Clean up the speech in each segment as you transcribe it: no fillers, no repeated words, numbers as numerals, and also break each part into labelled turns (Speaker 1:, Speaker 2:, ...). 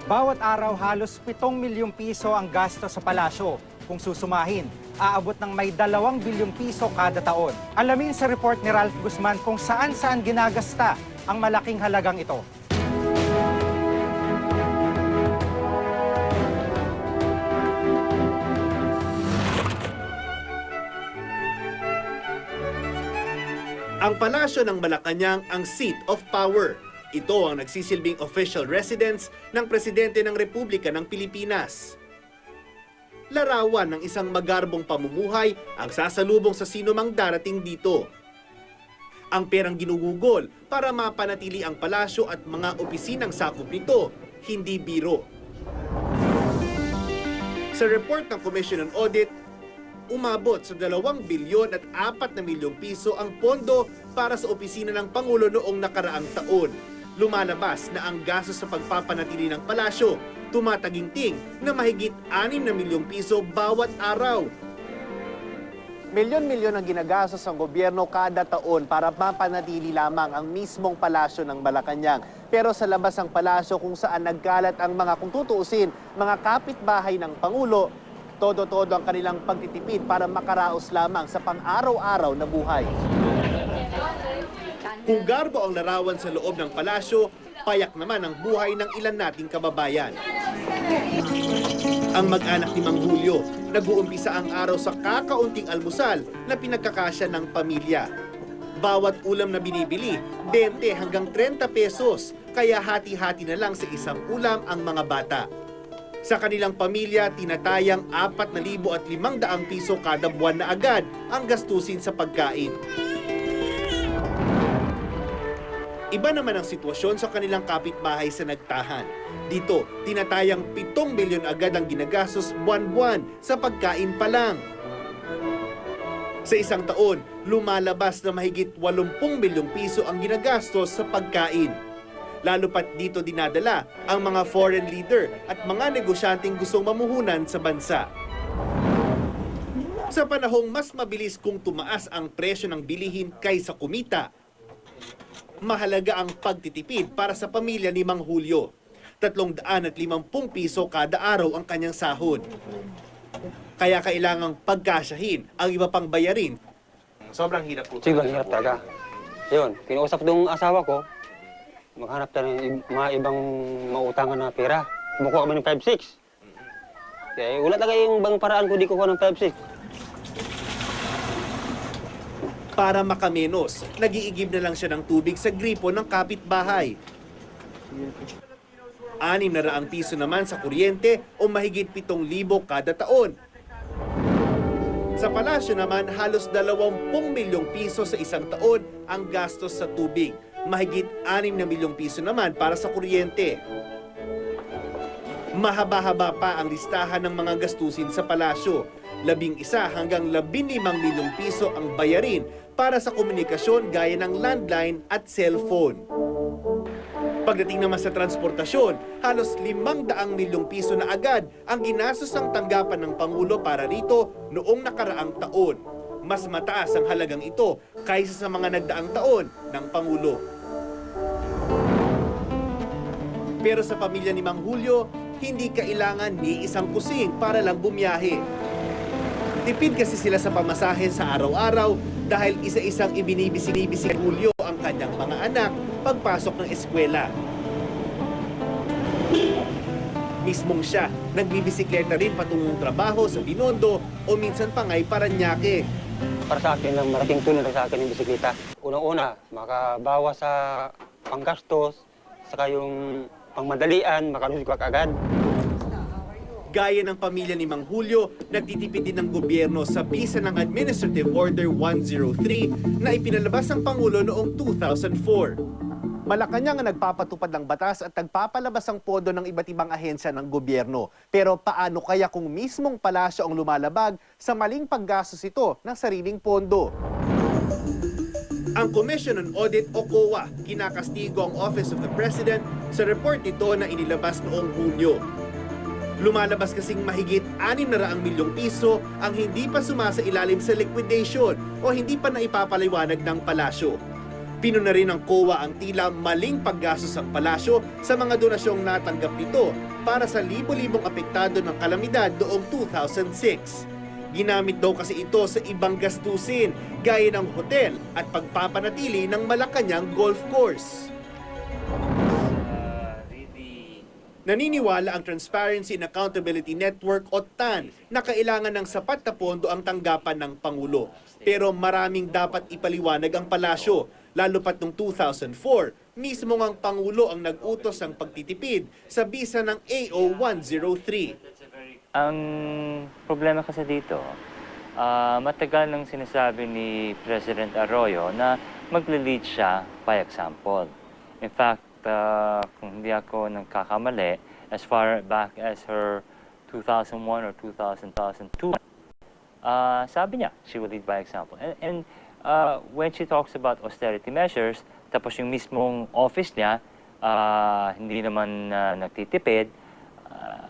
Speaker 1: Bawat araw halos 7 milyong piso ang gasto sa palasyo. Kung susumahin, aabot ng may 2 bilyong piso kada taon. Alamin sa report ni Ralph Guzman kung saan-saan ginagasta ang malaking halagang ito.
Speaker 2: Ang palasyo ng Malacanang ang seat of power. Ito ang nagsisilbing official residence ng Presidente ng Republika ng Pilipinas. Larawan ng isang magarbong pamumuhay ang sasalubong sa sinumang darating dito. Ang perang ginugugol para mapanatili ang palasyo at mga opisinang sakop nito, hindi biro. Sa report ng Commission on Audit, umabot sa 2 bilyon at 4 na milyong piso ang pondo para sa opisina ng Pangulo noong nakaraang taon. Lumalabas na ang gastos sa pagpapanatili ng palasyo tumataginting na mahigit 6 na milyong piso bawat araw.
Speaker 3: Milyon-milyon ang ginagastos ng gobyerno kada taon para mapanatili lamang ang mismong palasyo ng Malacanang. Pero sa labas ng palasyo kung saan nagkalat ang mga, kung tutuusin, mga kapitbahay ng Pangulo, todo-todo ang kanilang pagtitipid para makaraos lamang sa pang-araw-araw na buhay.
Speaker 2: Kung garbo ang larawan sa loob ng palasyo, payak naman ang buhay ng ilan nating kababayan. Ang mag-anak ni Mang Julio, nag-uumpisa ang araw sa kakaunting almusal na pinagkakasya ng pamilya. Bawat ulam na binibili, 20 hanggang 30 pesos, kaya hati-hati na lang sa isang ulam ang mga bata. Sa kanilang pamilya, tinatayang 4,500 piso kada buwan na agad ang gastusin sa pagkain. Iba naman ang sitwasyon sa kanilang kapitbahay sa Nagtahan. Dito, tinatayang 7 milyon agad ang ginagastos buwan-buwan sa pagkain pa lang. Sa isang taon, lumalabas na mahigit 80 milyong piso ang ginagastos sa pagkain. Lalo pat dito dinadala ang mga foreign leader at mga negosyanteng gustong mamuhunan sa bansa. Sa panahong mas mabilis kung tumaas ang presyo ng bilihin kaysa kumita, mahalaga ang pagtitipid para sa pamilya ni Mang Julio. 350 piso kada araw ang kanyang sahod. Kaya kailangang pagkasyahin ang iba pang bayarin.
Speaker 4: Sobrang hirap po.
Speaker 5: Sobrang hirap talaga. Yun, kinausap nung asawa ko, maghanap tayo ng mga ibang mautangan na pera. Kumukuha kami ng 5-6. Kaya wala talaga yung bang paraan ko di kukuha ng 5-6.
Speaker 2: Para makamenos, nag-iigib na lang siya ng tubig sa gripo ng kapitbahay. 600 piso naman sa kuryente o mahigit 7,000 kada taon. Sa palasyo naman, halos 20 milyong piso sa isang taon ang gastos sa tubig. Mahigit 6 na milyong piso naman para sa kuryente. Mahaba-haba pa ang listahan ng mga gastusin sa palasyo. 11 hanggang 15 milyong piso ang bayarin para sa komunikasyon gaya ng landline at cellphone. Pagdating naman sa transportasyon, halos 500 milyong piso na agad ang ginastos ng tanggapan ng Pangulo para rito noong nakaraang taon. Mas mataas ang halagang ito kaysa sa mga nagdaang taon ng Pangulo. Pero sa pamilya ni Mang Julio, hindi kailangan ni isang kusing para lang bumiyahe. Tipid kasi sila sa pamasahe sa araw-araw dahil isa-isang ibinibisig ni Julio ang kanyang mga anak pagpasok ng eskwela. Mismong siya, nagbibisikleta rin patungong trabaho sa Binondo o minsan pa nga'y Paranaque.
Speaker 5: Para sa akin lang, malaking tulong sa akin yung bisikleta. Unang-una, makabawas sa panggastos, saka yung pangmadalian, makalusig ka agad.
Speaker 2: Gaya ng pamilya ni Mang Julio, nagtitipid din ng gobyerno sa bisa ng Administrative Order 103 na ipinalabas ng Pangulo noong 2004.
Speaker 3: Malacanang ang nagpapatupad ng batas at nagpapalabas ang pondo ng iba't ibang ahensya ng gobyerno. Pero paano kaya kung mismong palasyo ang lumalabag sa maling paggastos ito ng sariling pondo?
Speaker 2: Ang Commission on Audit o COA, kinakastigo ang Office of the President sa report nito na inilabas noong Hunyo. Lumalabas kasing mahigit 600 milyong piso ang hindi pa sumasa ilalim sa liquidation o hindi pa naipapaliwanag ng palasyo. Pino na rin ng COA ang tila maling paggastos ng palasyo sa mga donasyong natanggap nito para sa libo-libong apektado ng kalamidad noong 2006. Ginamit daw kasi ito sa ibang gastusin gaya ng hotel at pagpapanatili ng Malacanang Golf Course. Naniniwala ang Transparency and Accountability Network o TAN na kailangan ng sapat na pondo ang tanggapan ng Pangulo. Pero maraming dapat ipaliwanag ang palasyo, lalo pat noong 2004, mismo ang Pangulo ang nag-utos ng pagtitipid sa bisa ng AO 103.
Speaker 6: Ang problema kasi dito, matagal nang sinasabi ni President Arroyo na magle-lead siya by example. In fact, kung hindi ako nagkakamali, as far back as her 2001 or 2002, sabi niya, she will lead by example. And when she talks about austerity measures, tapos yung mismong office niya, hindi naman nagtitipid,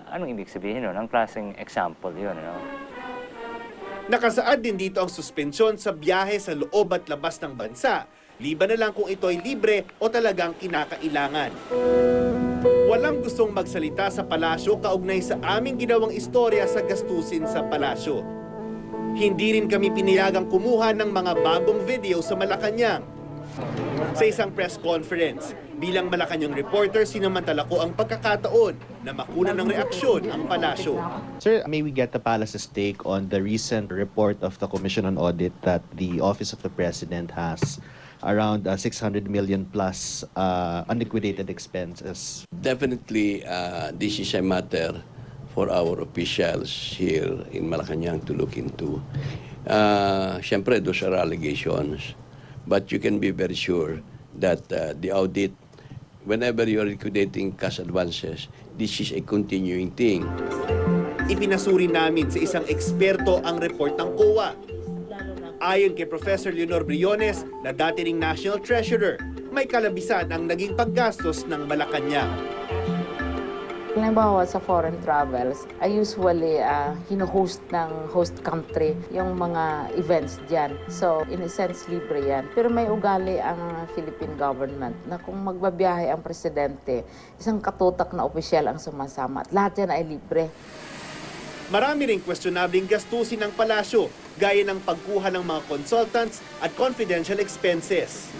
Speaker 6: anong ibig sabihin nun? Ang klaseng example yun, you know?
Speaker 2: Nakasaad din dito ang suspensyon sa biyahe sa loob at labas ng bansa, liban na lang kung ito ay libre o talagang kinakailangan. Walang gustong magsalita sa palasyo kaugnay sa aming ginawang istorya sa gastusin sa palasyo. Hindi rin kami pinayagang kumuha ng mga bagong video sa Malacanang. Sa isang press conference, bilang Malacanang reporter, sinamantala ko ang pagkakataon na makuna ng reaksyon ang palasyo.
Speaker 7: Sir, may we get the palace's take on the recent report of the Commission on Audit that the Office of the President has around 600 million plus unliquidated expenses?
Speaker 8: Definitely, this is a matter for our officials here in Malacanang to look into. Siyempre, those are allegations. But you can be very sure that the audit, whenever you are liquidating cash advances, this is a continuing thing.
Speaker 2: Ipinasuri namin sa isang eksperto ang report ng COA. Ayon kay Professor Leonor Briones, na dati ring National Treasurer, may kalabisan ang naging paggastos ng Malacanang.
Speaker 9: Halimbawa sa foreign travels, I usually hino-host ng host country yung mga events dyan. So, in a sense, libre yan. Pero may ugali ang Philippine government na kung magbabiyahe ang presidente, isang katutak na opisyal ang sumasama at lahat yan ay libre.
Speaker 2: Marami ring questionabling gastusin ng palasyo, gaya ng pagkuha ng mga consultants at confidential expenses.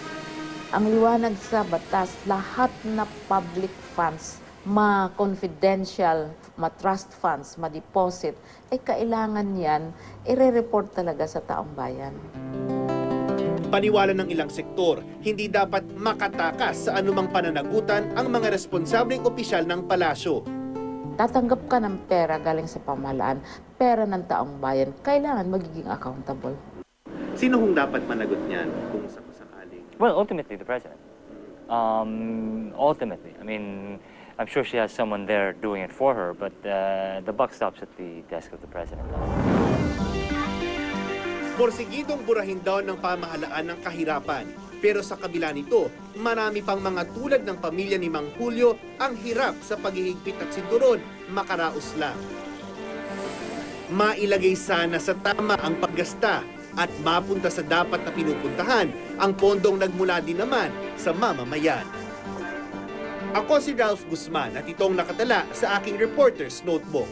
Speaker 9: Ang liwanag sa batas, lahat na public funds, ma-confidential, ma-trust funds, ma-deposit, ay kailangan yan, i-report talaga sa taong bayan.
Speaker 2: Paniwala ng ilang sektor, hindi dapat makatakas sa anumang pananagutan ang mga responsableng opisyal ng palasyo.
Speaker 9: Tatanggap ka ng pera galing sa pamahalaan, pera ng taong bayan, kailangan magiging accountable.
Speaker 2: Sino hong dapat managot niyan kung sakasakaling?
Speaker 6: Well, ultimately, the president. Ultimately, I mean, I'm sure she has someone there doing it for her, but the buck stops at the desk of the president.
Speaker 2: Porsigidong burahin daw ng pamahalaan ng kahirapan. Pero sa kabila nito, marami pang mga tulad ng pamilya ni Mang Julio ang hirap sa paghihigpit at sinturon, makaraos lang. Mailagay sana sa tama ang paggasta at mapunta sa dapat na pinupuntahan ang pondong nagmula din naman sa mamamayan. Ako si Ralph Guzman at itong nakatala sa aking Reporter's Notebook.